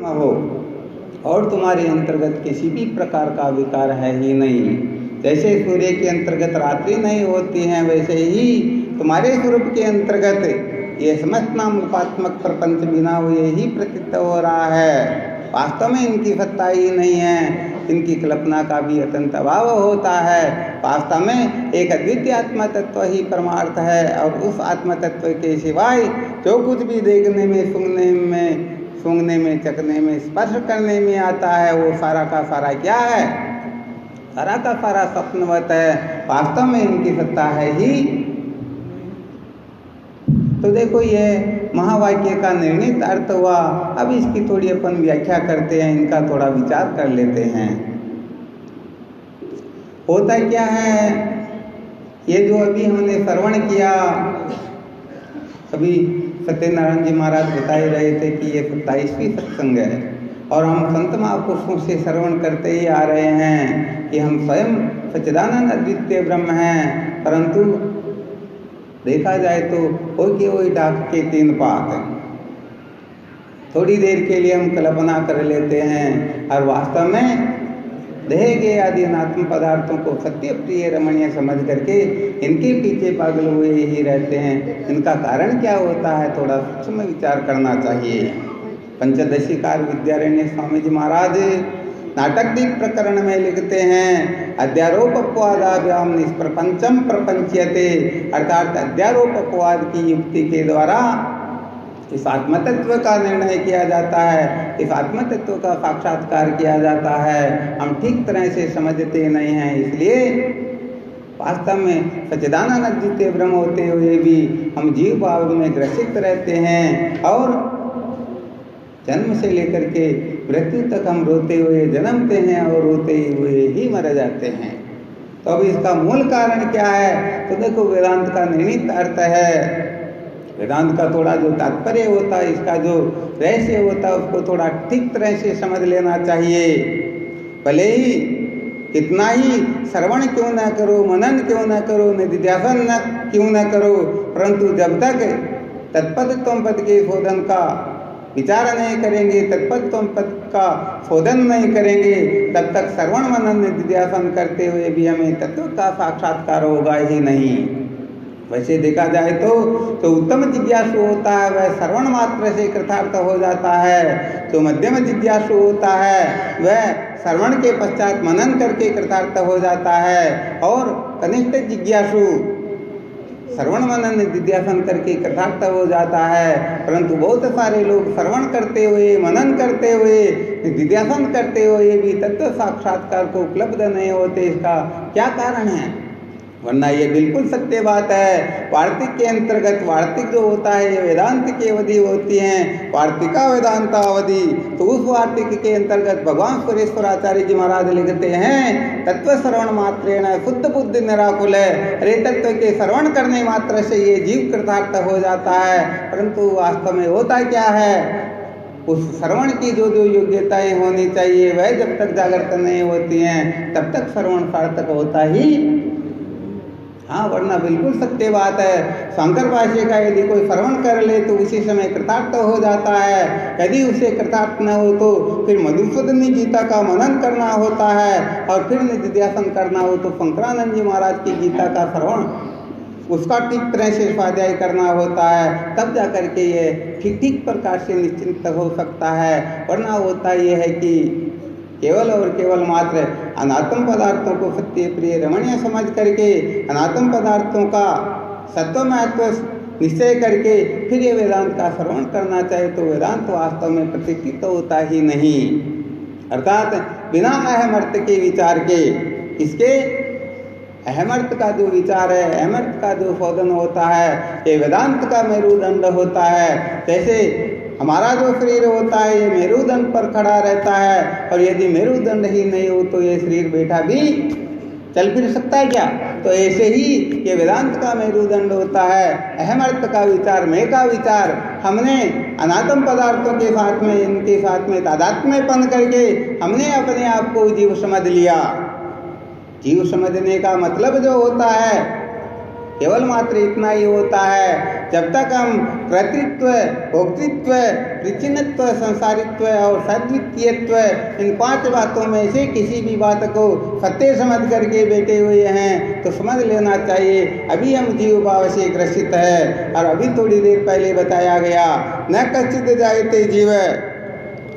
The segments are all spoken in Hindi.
आत्मा हो और तुम्हारे अंतर्गत किसी भी प्रकार का विकार है ही नहीं। जैसे सूर्य के अंतर्गत रात्रि नहीं होती है, वैसे ही तुम्हारे स्वरूप के अंतर्गत ये समस्त नाम रूपात्मक प्रपंच बिना हुए ही प्रतीत हो रहा है। वास्तव में इनकी सत्ता ही नहीं है, इनकी कल्पना का भी अत्यंत अभाव होता है। वास्तव में एक अद्वितीय आत्मा तत्व ही परमार्थ है और उस आत्मा तत्व के सिवाय जो कुछ भी देखने में, सूंघने में, चखने में, स्पर्श करने में आता है, वो सारा का सारा क्या है? सारा का सारा स्वप्नवत है। वास्तव में इनकी सत्ता है ही। तो देखो, ये महावाक्य का निर्णित अर्थ हुआ। अब इसकी थोड़ी अपन व्याख्या करते हैं, इनका थोड़ा विचार कर लेते हैं। होता क्या है, ये जो अभी हमने श्रवण किया, अभी सत्यनारायण जी महाराज बता ही रहे थे कि ये 27वीं सत्संग है और हम संत महापुरुषों से श्रवण करते ही आ रहे हैं कि हम स्वयं सच्चिदानंद अद्वितीय ब्रह्म हैं। परंतु देखा जाए तो वही डाक के 3 पात हैं। थोड़ी देर के लिए हम कल्पना कर लेते हैं और वास्तव में देह के आदि अनात्म पदार्थों को सत्य प्रिय रमणीय समझ करके इनके पीछे पागल हुए ही रहते हैं। इनका कारण क्या होता है, थोड़ा सूक्ष्म विचार करना चाहिए। पंचदशीकार विद्यारण्य स्वामी जी महाराज नाटकदीप प्रकरण में लिखते हैं, अध्यारोपवादाभ्याम निष्प्रपंचम प्रपंच्यते, अर्थात अध्यारोपवाद की युक्ति के द्वारा इस आत्मतत्व का निर्णय किया जाता है, इस आत्मतत्व का साक्षात्कार किया जाता है। हम ठीक तरह से समझते नहीं हैं, इसलिए वास्तव में सच्चिदानंद अद्वितीय ब्रह्म होते हुए भी हम जीव भाव में ग्रसित रहते हैं और जन्म से लेकर के मृत्यु तक हम रोते हुए जन्मते हैं और रोते हुए ही मर जाते हैं। तो अब इसका मूल कारण क्या है? तो देखो, वेदांत का निर्णित अर्थ है, वेदांत का थोड़ा जो तात्पर्य होता है, इसका जो रहस्य होता है, उसको थोड़ा ठीक तरह से समझ लेना चाहिए। भले ही कितना ही श्रवण क्यों न करो, मनन क्यों न करो, निधिध्यासन क्यों न करो, परंतु जब तक तत्पद त्वम पद के शोधन का विचार नहीं करेंगे, तत्पद त्वम पद का शोधन नहीं करेंगे, तब तक श्रवण मनन निधिध्यासन करते हुए भी हमें तत्व का साक्षात्कार होगा ही नहीं। वैसे देखा जाए तो उत्तम जिज्ञासु होता है वह श्रवण मात्र से कृतार्थ हो जाता है। जो मध्यम जिज्ञासु होता है वह श्रवण के पश्चात मनन करके कृतार्थ हो जाता है और कनिष्ठ जिज्ञासु श्रवण मनन निधिध्यासन करके कृतार्थ हो जाता है। परंतु बहुत सारे लोग श्रवण करते हुए, मनन करते हुए, निधिध्यासन करते हुए भी तत्व साक्षात्कार को उपलब्ध नहीं होते। इसका क्या कारण है? वरना ये बिल्कुल सत्य बात है। वार्तिक के अंतर्गत वार्तिक जो होता है ये वेदांत की अवधि होती है, वार्तिका वेदांत अवधि। तो उस वार्तिक के अंतर्गत भगवान सुरेश्वराचार्य जी महाराज लिखते हैं, तत्व श्रवण मात्रेण शुद्ध बुद्धि निराकुल है। अरे तत्व के श्रवण करने मात्र से ये जीव कृतार्थ हो जाता है। परंतु वास्तव में होता क्या है, उस श्रवण की जो जो योग्यताएं होनी चाहिए वह जब तक जागृत नहीं होती हैं तब तक श्रवण सार्थक होता ही। हाँ, वरना बिल्कुल सत्य बात है। शंकर भाष्य का यदि कोई श्रवण कर ले तो उसी समय कृतार्थ हो जाता है। यदि उसे कृतार्थ न हो तो फिर मधुसूदनी गीता का मनन करना होता है और फिर निधिध्यासन करना हो तो शंकरानंद जी महाराज की गीता का श्रवण, उसका ठीक तरह से स्वाध्याय करना होता है, तब जा करके ये ठीक प्रकार से निश्चिंत हो सकता है। वरना होता यह है कि केवल और केवल मात्र अनात्म पदार्थों को सत्य प्रिय रमणीय समझ करके अनात्म पदार्थों का सत्व महत्व निश्चय करके फिर ये वेदांत का श्रवण करना चाहे तो वेदांत वास्तव में प्रतिष्ठित होता ही नहीं। अर्थात बिना अहमर्थ के विचार के, इसके अहमर्थ का जो विचार है, अहमर्थ का जो शोधन होता है, ये वेदांत का मेरुदंड होता है। जैसे हमारा जो शरीर होता है ये मेरुदंड पर खड़ा रहता है और यदि मेरुदंड ही नहीं हो तो ये शरीर बैठा भी चल फिर सकता है क्या? तो ऐसे ही ये वेदांत का मेरुदंड होता है, अहमर्थ का विचार, मैं का विचार। हमने अनात्म पदार्थों के साथ में, इनके साथ में तादात्म्यपन करके हमने अपने आप को जीव समझ लिया। जीव समझने का मतलब जो होता है केवल मात्र इतना ही होता है। जब तक हम कर्तृत्व, भोक्तृत्व, प्रचिन्नत्व, संसारित्व और सद्वितीयत्व इन 5 बातों में से किसी भी बात को सत्य समझ करके बैठे हुए हैं तो समझ लेना चाहिए अभी हम जीव भाव से ग्रसित है। और अभी थोड़ी देर पहले बताया गया न कच्चित जायते जीव,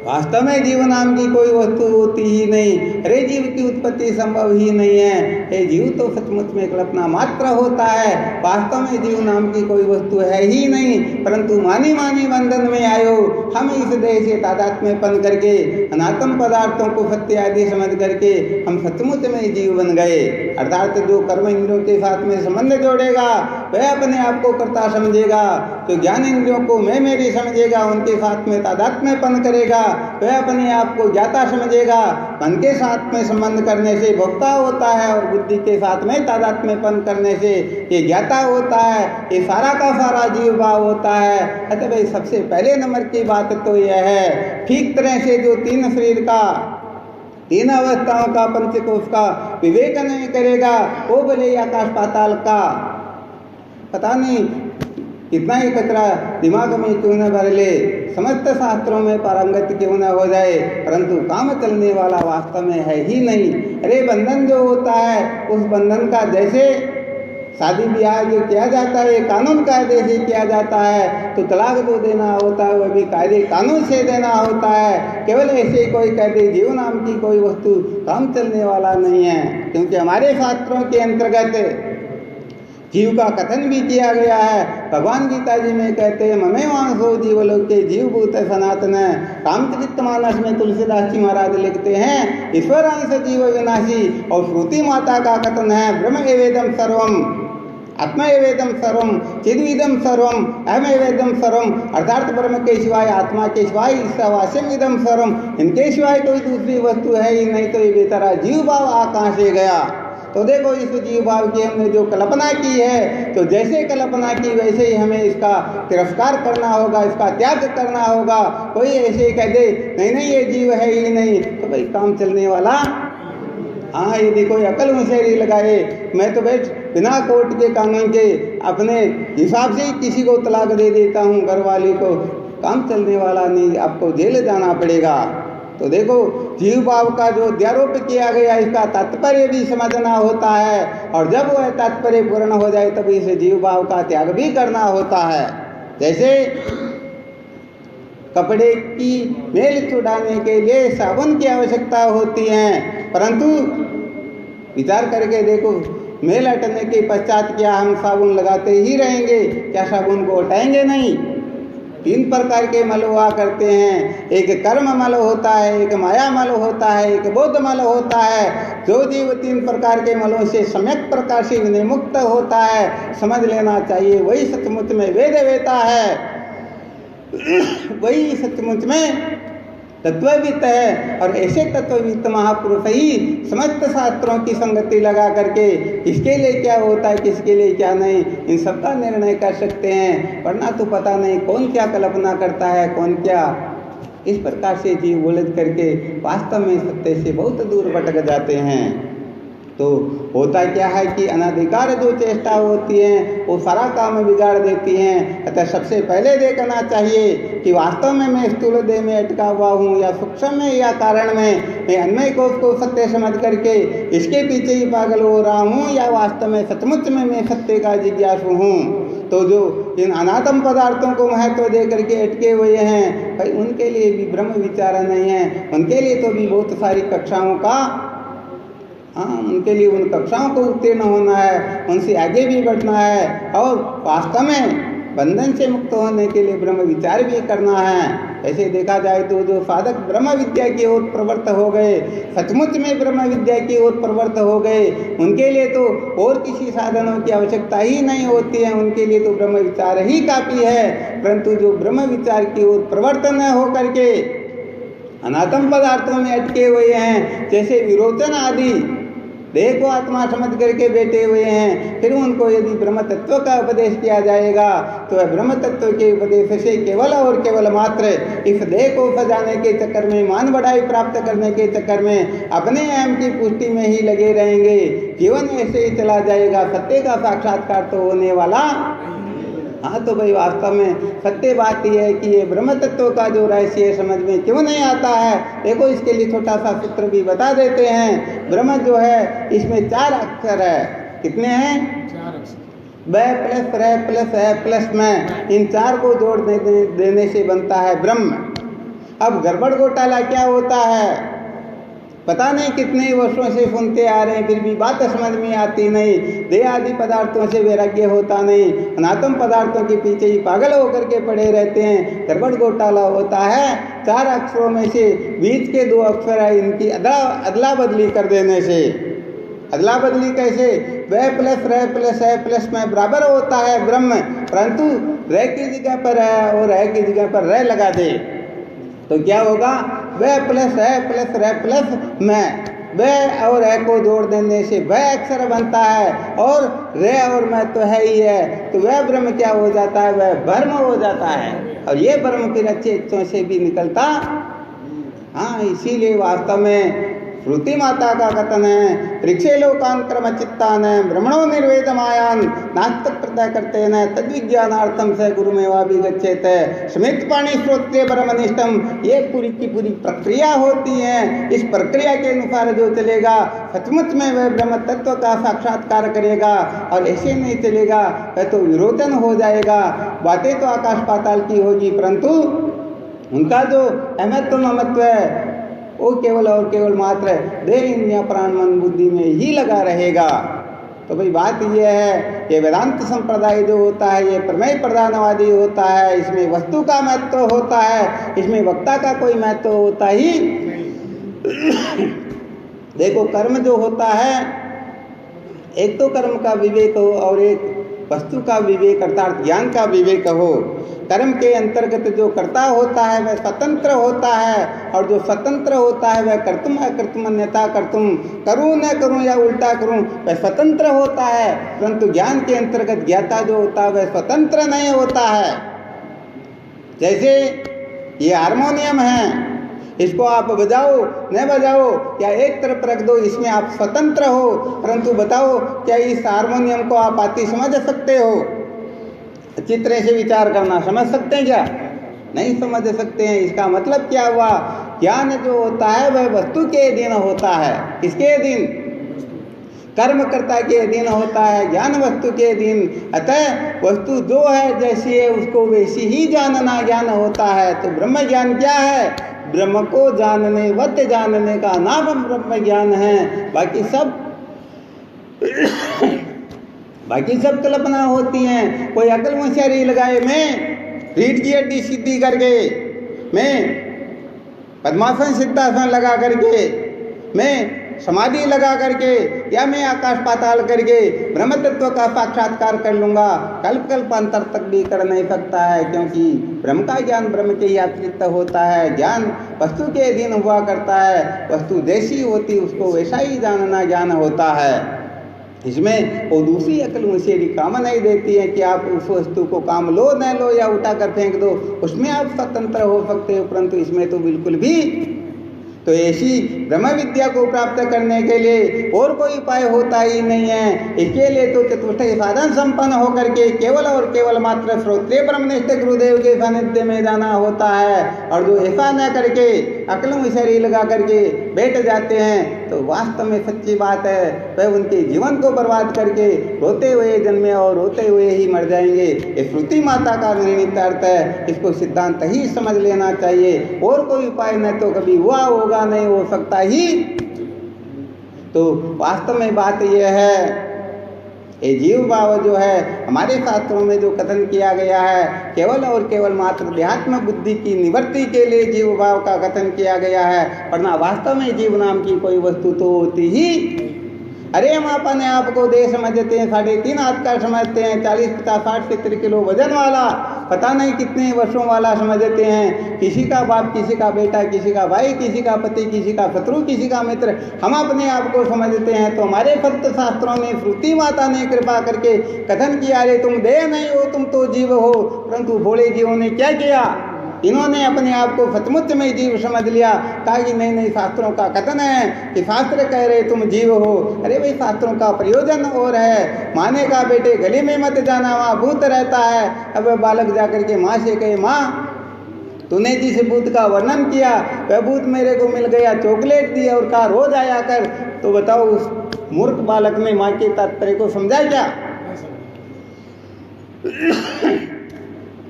वास्तव में जीव नाम की कोई वस्तु होती ही नहीं। अरे जीव की उत्पत्ति संभव ही नहीं है। ये जीव तो सचमुच में कल्पना मात्र होता है। वास्तव में जीव नाम की कोई वस्तु है ही नहीं, परंतु मानी मानी बंधन में आयो हम इस देह से तादात्म्यपन करके अनात्म पदार्थों को सत्य आदि समझ करके हम सचमुच में जीव बन गए। अर्थात जो कर्म इंद्रियों के साथ में संबंध जोड़ेगा वह अपने आप को कर्ता समझेगा, जो ज्ञान इंद्रियों को मैं मेरी समझेगा उनके साथ में तादात्म्यपन करेगा वह अपने आप को ज्ञाता समझेगा। मन के साथ में संबंध करने से भोक्ता होता है और बुद्धि के साथ में तादात्म्यपन करने से ये ज्ञाता होता है। ये सारा का सारा जीव भाव होता है। अतः भाई सबसे पहले नंबर की बात तो यह है, ठीक तरह से जो 3 शरीर का 3 अवस्थाओं का पंचकोश का विवेक नहीं करेगा वो भले आकाश पाताल का पता नहीं कितना ही कचरा दिमाग में क्यों न भर ले, समस्त शास्त्रों में पारंगत क्यों न हो जाए, परंतु काम चलने वाला वास्तव में है ही नहीं। अरे बंधन जो होता है उस बंधन का जैसे शादी ब्याह जो किया जाता है कानून कायदे से किया जाता है, तो तलाक जो देना होता है वह भी कायदे कानून से देना होता है। केवल ऐसे कोई कहते जीव नाम की कोई वस्तु काम चलने वाला नहीं है, क्योंकि हमारे शास्त्रों के अंतर्गत जीव का कथन भी किया गया है। भगवान गीता जी में कहते हैं ममे वांसो जीवलोके जीवभूत सनातन। रामचरित मानस में तुलसीदास जी महाराज लिखते हैं ईश्वरांश जीव विनाशी, और श्रुति माता का कथन है ब्रह्म एवेदम सर्वम, आत्मा एवेदम सर्वम, चिद्विदम सर्वम, अहम एवेदम सर्वम। अर्थात ब्रह्म के सिवाय, आत्मा के सिवाय, ईश्वरास्यम इदम सर्वम, इनके सिवाय कोई दूसरी वस्तु है ही नहीं। तो ये बेचारा जीव भाव आ कहाँ से गया? तो देखो इस जीव भाव की हमने जो कल्पना की है, तो जैसे कल्पना की वैसे ही हमें इसका तिरस्कार करना होगा, इसका त्याग करना होगा। कोई ऐसे ही कह दे नहीं नहीं ये जीव है ही नहीं, तो भाई काम चलने वाला। हाँ यदि कोई अकल मुशेरी लगाए मैं तो बैठ बिना कोर्ट के कानून के अपने हिसाब से ही किसी को तलाक दे देता हूँ घरवाली को, काम चलने वाला नहीं, आपको जेल जाना पड़ेगा। तो देखो जीव भाव का जो अध्यारोप किया गया इसका तात्पर्य भी समझना होता है, और जब वह तात्पर्य पूर्ण हो जाए तब इस जीव भाव का त्याग भी करना होता है। जैसे कपड़े की मेल छुड़ाने के लिए साबुन की आवश्यकता होती है, परंतु विचार करके देखो मेल हटने के पश्चात क्या हम साबुन लगाते ही रहेंगे? क्या साबुन को हटाएंगे? नहीं। 3 प्रकार के मल हुआ करते हैं, एक कर्म मल होता है, एक माया मल होता है, एक बोध मल होता है। जो जीव 3 प्रकार के मलों से सम्यक प्रकार से विनिमुक्त होता है, समझ लेना चाहिए वही सचमुच में वेद वेता है, वही सचमुच में तत्वविद है। और ऐसे तत्वविद महापुरुष ही समस्त शास्त्रों की संगति लगा करके किसके लिए क्या होता है किसके लिए क्या नहीं इन सब का निर्णय कर सकते हैं, वरना तो पता नहीं कौन क्या कल्पना करता है कौन क्या। इस प्रकार से जीव उलझ करके वास्तव में सत्य से बहुत दूर भटक जाते हैं। तो होता क्या है कि अनाधिकार जो चेष्टा होती है वो सारा काम बिगाड़ देती हैं। अतः सबसे पहले देखना चाहिए कि वास्तव में मैं स्थूल देह में अटका हुआ हूँ या सूक्ष्म में या कारण में, मैं अन्वय कोश को सत्य समझ करके इसके पीछे ही पागल हो रहा हूँ, या वास्तव में सचमुच में मैं सत्य का जिज्ञासु हूँ। तो जो इन अनात्म पदार्थों को महत्व दे करके अटके हुए हैं भाई उनके लिए भी ब्रह्म विचार नहीं है, उनके लिए तो भी बहुत सारी कक्षाओं का उनके लिए उन कक्षाओं को उत्तीर्ण होना है, उनसे आगे भी बढ़ना है, और वास्तव में बंधन से मुक्त होने के लिए ब्रह्म विचार भी करना है। ऐसे देखा जाए तो जो साधक ब्रह्म विद्या की ओर प्रवृत्त हो गए, सचमुच में ब्रह्म विद्या की ओर प्रवृत्त हो गए, उनके लिए तो और किसी साधनों की आवश्यकता ही नहीं होती है, उनके लिए तो ब्रह्म विचार ही काफी है। परंतु जो ब्रह्म विचार की ओर प्रवृत्त न हो करके अनात्म पदार्थों में अटके हुए हैं, जैसे विरोचन आदि देह को आत्मा समझ करके बैठे हुए हैं, फिर उनको यदि ब्रह्म तत्व का उपदेश किया जाएगा तो वह ब्रह्म तत्व के उपदेश से केवल और केवल मात्र इस देह को सजाने के चक्कर में, मान बढ़ाई प्राप्त करने के चक्कर में अपने अहम की पुष्टि में ही लगे रहेंगे। जीवन ऐसे ही चला जाएगा, सत्य का साक्षात्कार तो होने वाला। हाँ तो भाई वास्तव में सत्य बात यह है कि ये ब्रह्म तत्व का जो रहस्य समझ में क्यों नहीं आता है। देखो इसके लिए छोटा सा सूत्र भी बता देते हैं। ब्रह्म जो है इसमें 4 अक्षर है। कितने हैं? 4 अक्षर। ब प्लस र प्लस है प्लस में, इन 4 को जोड़ देने से बनता है ब्रह्म। अब गड़बड़ घोटाला क्या होता है, पता नहीं कितने वर्षों से सुनते आ रहे हैं, फिर भी बात समझ में आती नहीं। देह आदि पदार्थों से वैराग्य होता नहीं, अनात्म पदार्थों के पीछे ही पागल होकर के पड़े रहते हैं। गड़बड़ घोटाला होता है 4 अक्षरों में से बीच के 2 अक्षर है, इनकी अदला बदली कर देने से। अदला बदली कैसे? वह प्लस र प्लस है प्लस में बराबर होता है ब्रह्म, परंतु र की जगह पर है और र की जगह पर र लगा दे तो क्या होगा? वह प्लस है प्लस र प्लस में, वह और है को जोड़ देने से वह अक्षर बनता है और रे और मैं तो है ही है, तो वह ब्रह्म क्या हो जाता है? वह ब्रह्म हो जाता है। और ये ब्रह्म फिर अच्छे अच्छों से भी निकलता। हाँ, इसीलिए वास्तव में श्रुति माता का कथन है, परीक्षे लोकान कर्म चित्तान ब्रह्मणो निर्वेदमायान नास्तिक प्रत्यय करते न तद्विज्ञानार्थम से गुरुमेवाभिगच्छेत स्मित पाणी श्रोत्य परमनिष्ठम। ये पूरी की पूरी प्रक्रिया होती है। इस प्रक्रिया के अनुसार जो चलेगा सचमुच में वह ब्रह्म तत्व का साक्षात्कार करेगा, और ऐसे नहीं चलेगा वह तो विरोधन हो जाएगा। बातें तो आकाश पाताल की होगी, परंतु उनका जो अहमत्व ममत्व है वो केवल और केवल मात्र देह इंद्रिय प्राण मन बुद्धि में ही लगा रहेगा। तो भाई बात यह है, ये वेदांत संप्रदाय जो होता है ये प्रमेय प्रधानवादी होता है। इसमें वस्तु का महत्व होता है, इसमें वक्ता का कोई महत्व होता ही। देखो कर्म जो होता है, एक तो कर्म का विवेक हो और एक वस्तु का विवेक अर्थात ज्ञान का विवेक हो। कर्म के अंतर्गत जो कर्ता होता है वह स्वतंत्र होता है, और जो स्वतंत्र होता है वह कर्तुम अकर्तुम अन्यथा कर्तुम, करूँ न करूँ या उल्टा करूँ, वह स्वतंत्र होता है। परंतु ज्ञान के अंतर्गत ज्ञाता जो होता है वह स्वतंत्र नहीं होता है। जैसे ये हारमोनियम है, इसको आप बजाओ न बजाओ या एक तरफ रख दो, इसमें आप स्वतंत्र हो। परंतु बताओ क्या इस हारमोनियम को आप आती समझ सकते हो? अच्छी तरह से विचार करना, समझ सकते हैं क्या? नहीं समझ सकते हैं। इसका मतलब क्या हुआ? ज्ञान जो होता है वह वस्तु के अधीन होता है। किसके अधीन? कर्मकर्ता के अधीन होता है, ज्ञान वस्तु के अधीन। अतः वस्तु जो है जैसी है उसको वैसी ही जानना ज्ञान होता है। तो ब्रह्म ज्ञान क्या है? ब्रह्म को जानने वत जानने का नाम ब्रह्म ज्ञान है। बाकी सब कल्पना होती हैं। कोई अकल होशियारी लगाए, मैं रीढ़ की हड्डी सीधी करके, मैं पद्मासन सिद्धासन लगा करके, मैं समाधि लगा करके, या मैं आकाश पाताल करके ब्रह्म तत्व का साक्षात्कार कर लूँगा, कल्प कल्पांतर तक भी कर नहीं सकता है। क्योंकि ब्रह्म का ज्ञान ब्रह्म के ही आश्रित होता है। ज्ञान वस्तु के अधीन हुआ करता है। वस्तु जैसी होती उसको वैसा ही जानना ज्ञान होता है। इसमें वो दूसरी अकल मुझे काम नहीं देती है कि आप उस वस्तु को काम लो न लो या उठा कर फेंक दो, उसमें आप स्वतंत्र हो सकते हो। परंतु इसमें तो बिल्कुल भी। तो ऐसी ब्रह्म विद्या को प्राप्त करने के लिए और कोई उपाय होता ही नहीं है। इसके लिए तो चतुष्ट साधन संपन्न होकर के केवल और केवल मात्र श्रोत्रिय ब्रह्मनिष्ठ गुरुदेव के सानिध्य में जाना होता है। और जो ऐसा न करके अकल में शरीर लगा करके बैठ जाते हैं तो वास्तव में सच्ची बात है वह उनके जीवन को बर्बाद करके रोते हुए जन्मे और रोते हुए ही मर जाएंगे। ये श्रुति माता का निर्णित अर्थ है। इसको सिद्धांत ही समझ लेना चाहिए। और कोई उपाय न तो कभी हुआ होगा, नहीं हो सकता ही। तो वास्तव में बात यह है, ये जीव भाव जो है हमारे शास्त्रों में जो कथन किया गया है केवल और केवल मात्र अध्यात्म बुद्धि की निवृत्ति के लिए जीव भाव का कथन किया गया है, वरना वास्तव में जीव नाम की कोई वस्तु तो होती ही। अरे हम अपने आप को देह समझते हैं, 3.5 हाथ का समझते हैं, 40, 50, 60, 70 किलो वजन वाला, पता नहीं कितने वर्षों वाला समझते हैं। किसी का बाप, किसी का बेटा, किसी का भाई, किसी का पति, किसी का शत्रु, किसी का मित्र, हम अपने आप को समझते हैं। तो हमारे संत शास्त्रों में श्रुति माता ने कृपा करके कथन किया, अरे तुम देह नहीं हो, तुम तो जीव हो। परंतु भोले जीवों ने क्या किया, इन्होंने अपने आप को सचमुच में जीव समझ लिया। कहा कि नहीं, शास्त्रों का कथन है कि शास्त्र कह रहे तुम जीव हो। अरे भाई, शास्त्रों का प्रयोजन और है। माने का बेटे गली में मत जाना, वहाँ भूत रहता है। अब बालक जाकर के माँ से कहे, माँ तूने जिस भूत का वर्णन किया वह भूत मेरे को मिल गया, चॉकलेट दी और कहा रोज आया कर। तो बताओ उस मूर्ख बालक ने माँ के तात्पर्य को समझा क्या?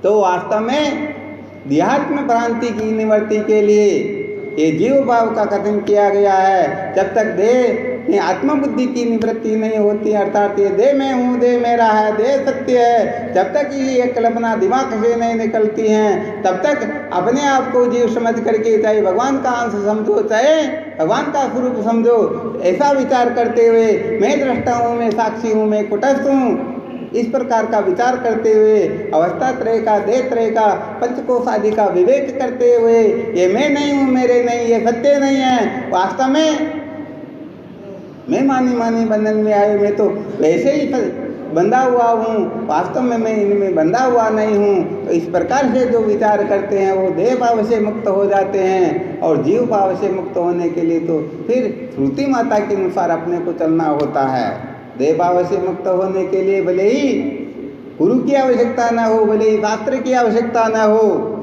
तो वास्तव में देहात्म भ्रांति की निवृत्ति के लिए ये जीव भाव का कथन किया गया है। जब तक देह में आत्मबुद्धि की निवृत्ति नहीं होती, अर्थात ये देह में हूँ, देह मेरा है, देह सत्य है, जब तक ये कल्पना दिमाग से नहीं निकलती हैं, तब तक अपने आप को जीव समझ करके चाहे भगवान का अंश समझो, चाहे भगवान का स्वरूप समझो, ऐसा विचार करते हुए मैं दृष्टा हूँ, मैं साक्षी हूँ, मैं कुटस्थ हूँ, इस प्रकार का विचार करते हुए अवस्था त्रय का, देह त्रय का, पंचकोश आदि का विवेक करते हुए ये मैं नहीं हूँ, मेरे नहीं, ये सत्य नहीं है, वास्तव में मैं मानी बंधन में आए, मैं तो वैसे ही बंधा हुआ हूँ, वास्तव में मैं इनमें बंधा हुआ नहीं हूँ। तो इस प्रकार से जो विचार करते हैं वो देह भाव से मुक्त हो जाते हैं। और जीव भाव से मुक्त होने के लिए तो फिर श्रुति माता के अनुसार अपने को चलना होता है। देह भाव से मुक्त होने के लिए भले ही गुरु की आवश्यकता न हो, भले ही शास्त्र की आवश्यकता न हो,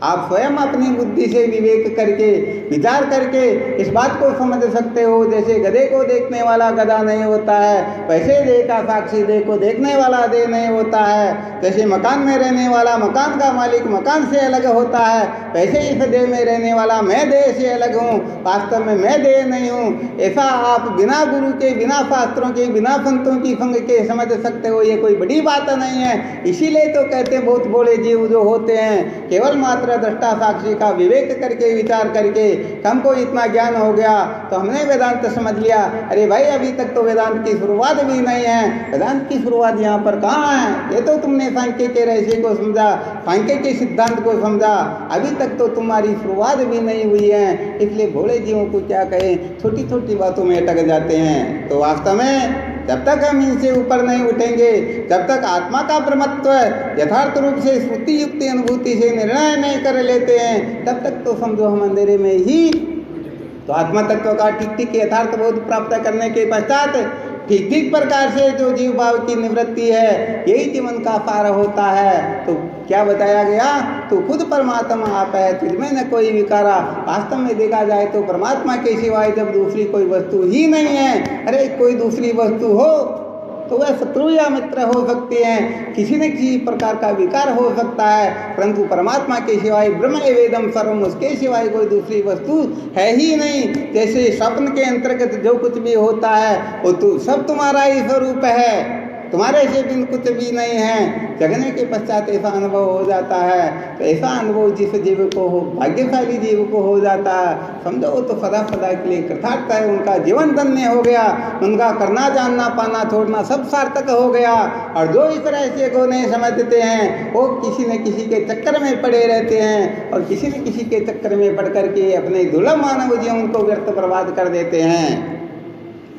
आप स्वयं अपनी बुद्धि से विवेक करके, विचार करके इस बात को समझ सकते हो। जैसे गधे को देखने वाला गधा नहीं होता है, वैसे देह का साक्षी देह को देखने वाला देह नहीं होता है। जैसे मकान में रहने वाला मकान का मालिक मकान से अलग होता है, वैसे इस देह में रहने वाला मैं देह से अलग हूँ, वास्तव में मैं देह नहीं हूँ। ऐसा आप बिना गुरु के, बिना शास्त्रों के, बिना संतों की संग के समझ सकते हो। ये कोई बड़ी बात नहीं है। इसीलिए तो कहते हैं बहुत बड़े जीव जो होते हैं केवल मात्र दृष्टा साक्षी का विवेक करके, विचार करके हमको इतना ज्ञान हो गया तो हमने वेदांत समझ लिया। अरे भाई, अभी तक तो वेदांत की शुरुआत भी नहीं है। वेदांत की शुरुआत यहाँ पर कहाँ है? ये तो तुमने सांख्य के रहस्य को समझा, सांख्य के सिद्धांत को समझा, अभी तक तो तुम्हारी शुरुआत भी नहीं हुई है। इसलिए भोले जीवों को क्या कहें, छोटी छोटी बातों में अटक जाते हैं। तो वास्तव में जब तक हम इनसे ऊपर नहीं उठेंगे, जब तक आत्मा का ब्रह्मत्व यथार्थ रूप से श्रुति युक्ति अनुभूति से निर्णय नहीं कर लेते हैं, तब तक तो समझो हम अंधेरे में ही। तो आत्मा तत्व का ठीक ठीक यथार्थ बोध प्राप्त करने के पश्चात ठीक ठीक प्रकार से जो जीव भाव की निवृत्ति है, यही जीवन का सार होता है। तो क्या बताया गया? तो खुद परमात्मा आप है, तुझमें न कोई विकारा। वास्तव में देखा जाए तो परमात्मा के सिवाय जब दूसरी कोई वस्तु ही नहीं है, अरे कोई दूसरी वस्तु हो तो वह शत्रु या मित्र हो सकते हैं, किसी न किसी प्रकार का विकार हो सकता है, परंतु परमात्मा के सिवाय ब्रह्म एवेदम सर्वम, उसके सिवाय कोई दूसरी वस्तु है ही नहीं। जैसे स्वप्न के अंतर्गत जो कुछ भी होता है वो तो सब तुम्हारा ही स्वरूप है, तुम्हारे से बिन कुछ भी नहीं है। जगने के पश्चात ऐसा अनुभव हो जाता है। तो ऐसा अनुभव जिस जीव को हो, भाग्यशाली जीव को हो जाता है, समझो वो तो सदा सदा के लिए कृतार्थ है, उनका जीवन धन्य हो गया, उनका करना जानना पाना छोड़ना सब सार्थक हो गया। और जो इस रहस्य को नहीं समझते हैं वो किसी न किसी के चक्कर में पड़े रहते हैं, और किसी न किसी के चक्कर में पड़ करके अपने दुर्लभ मानव जीवन को व्यर्थ बर्बाद कर देते हैं।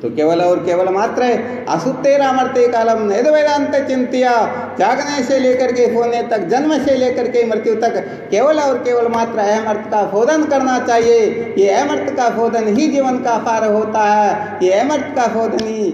तो केवल और केवल मात्र असुत्ते रामर्ते कालम नेद वेदांत चिंतिया, जागने से लेकर के सोने तक, जन्म से लेकर के मृत्यु तक केवल और केवल मात्र अहम अर्थ का शोधन करना चाहिए। ये अहम अर्थ का शोधन ही जीवन का सार होता है। ये अहम अर्थ का शोधन ही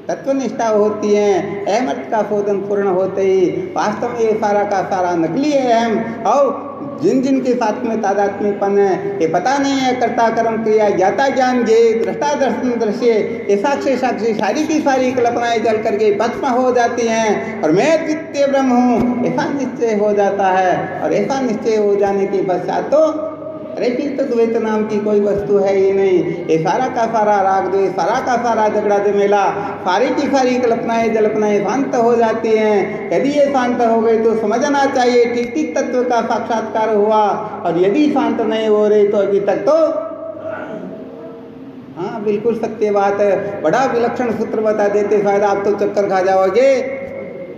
तत्वनिष्ठा होती है। अहम अर्थ का शोधन पूर्ण होते ही वास्तव में ये सारा का सारा नकली है अहम, और जिन जिन के साथ में तादात्म्यपन है, ये पता नहीं है कर्ता कर्म क्रिया, ज्ञाता ज्ञान ज्ञेय, दृष्टा दर्शन दृश्य, ये साक्षी साक्षी सारी की सारी कल्पनाएं जल करके भस्म हो जाती हैं, और मैं द्वितीय ब्रह्म हूँ ऐसा निश्चय हो जाता है। और ऐसा निश्चय हो जाने के पश्चात तो अरे फिर तो द्वैत नाम की कोई वस्तु है ही नहीं। ये सारा का सारा राग द्वेष, सारा का सारा झगड़ा झमेला, सारी की सारी कल्पनाएं जल्पनाएं शांत हो जाती हैं। यदि ये शांत हो गई तो समझना चाहिए ठीक ठीक तत्व का साक्षात्कार हुआ, और यदि शांत नहीं हो रही तो अभी तक तो हाँ बिल्कुल सत्य बात है। बड़ा विलक्षण सूत्र बता देते, शायद आप तो चक्कर खा जाओगे।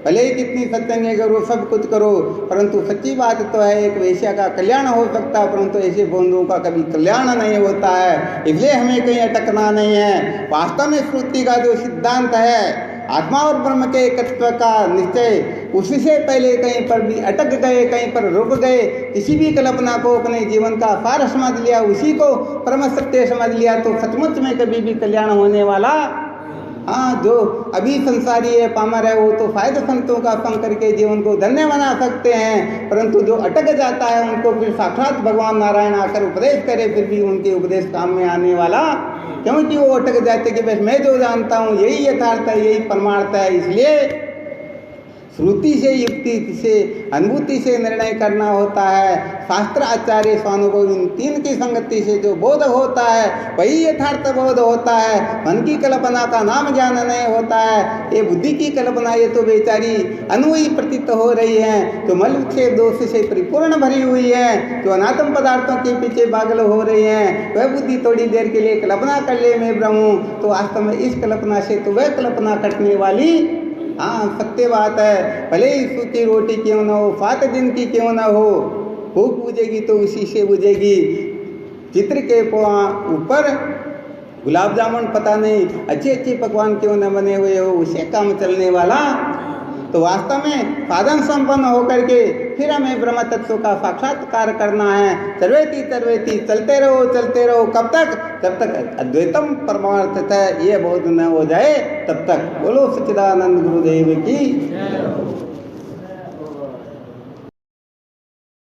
भले ही कितनी सत्संग करो, सब कुछ करो, परंतु सच्ची बात तो है एक वेश्या का कल्याण हो सकता है, परंतु ऐसे बंधुओं का कभी कल्याण नहीं होता है। इसलिए हमें कहीं अटकना नहीं है। वास्तव में श्रुति का जो सिद्धांत है आत्मा और ब्रह्म के एकत्व का निश्चय, उसी से पहले कहीं पर भी अटक गए, कहीं पर रुक गए, किसी भी कल्पना को अपने जीवन का सार समझ लिया, उसी को परम सत्य समझ लिया, तो सचमुच में कभी भी कल्याण होने वाला। हाँ, जो अभी संसारी है, पामर है, वो तो शायद संतों का संग करके जीवन को धन्य बना सकते हैं, परंतु जो अटक जाता है उनको फिर साक्षात भगवान नारायण आकर उपदेश करे, फिर भी उनके उपदेश काम में आने वाला, क्योंकि वो अटक जाते कि बस मैं जो जानता हूँ यही यथार्थ है, यही परमार्थ है। इसलिए श्रुति से, युक्ति से, अनुभूति से निर्णय करना होता है। शास्त्र, आचार्य, स्वानुभव, इन तीन की संगति से जो बोध होता है वही यथार्थ बोध होता है। मन की कल्पना का नाम ज्ञान नहीं होता है। ये बुद्धि की कल्पना, ये तो बेचारी अनूही प्रतीत हो रही है, जो मल विक्षेप दोष से परिपूर्ण भरी हुई है, जो अनात्म पदार्थों के पीछे पागल हो रही है। वह बुद्धि थोड़ी देर के लिए कल्पना कर ले मैं ब्रह्म हूँ, तो वास्तव में इस कल्पना से तो वह कल्पना कटने वाली। हाँ, सत्य बात है। भले ही सूखी रोटी क्यों ना हो, 7 दिन की क्यों ना हो, भूख बुझेगी तो उसी से बुझेगी। चित्र के ऊपर गुलाब जामुन पता नहीं अच्छे अच्छे पकवान क्यों न बने हुए हो, उसे काम चलने वाला। तो वास्तव में साधन संपन्न होकर के फिर हमें ब्रह्म तत्व का साक्षात्कार करना है। सर्वेति सर्वेति, चलते रहो। कब तक? जब तक अद्वैतम परमार्थ है ये बोध न हो जाए तब तक। बोलो सच्चिदानंद गुरुदेव की।